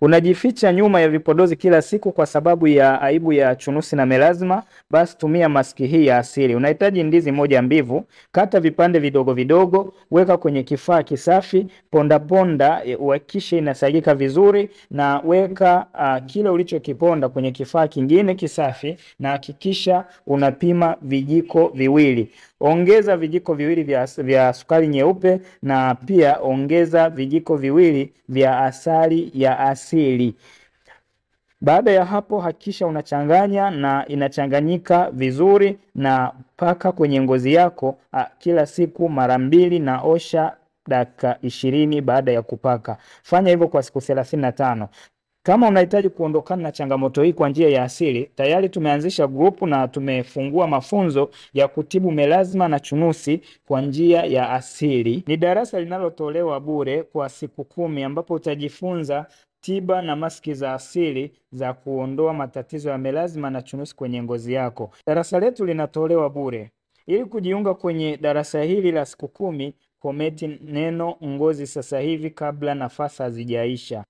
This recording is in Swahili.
Unajificha nyuma ya vipodozi kila siku kwa sababu ya aibu ya chunusi na melasma, basi tumia maski hii ya asili. Unahitaji ndizi moja mbivu, kata vipande vidogo vidogo, weka kwenye kifaa kisafi, ponda ponda, uhakikishe inasagika vizuri, na weka kile ulichokiponda kwenye kifaa kingine kisafi, na hakikisha unapima vijiko viwili. Ongeza vijiko viwili vya sukari nyeupe, na pia ongeza vijiko viwili vya asali ya asili. Baada ya hapo hakikisha unachanganya na inachanganyika vizuri, na paka kwenye ngozi yako kila siku mara 2, na osha dakika 20 baada ya kupaka. Fanya hivyo kwa siku 35. Kama unahitaji kuondokana na changamoto hii kwa njia ya asili, tayari tumeanzisha grupu na tumefungua mafunzo ya kutibu melasma na chunusi kwa njia ya asili. Ni darasa linalotolewa bure kwa siku 10, ambapo utajifunza tiba na maski za asili za kuondoa matatizo ya melasma na chunusi kwenye ngozi yako. Darasa letu linatolewa bure. Ili kujiunga kwenye darasa hili la siku 10, komenti neno ngozi sasa hivi kabla nafasi hazijaisha.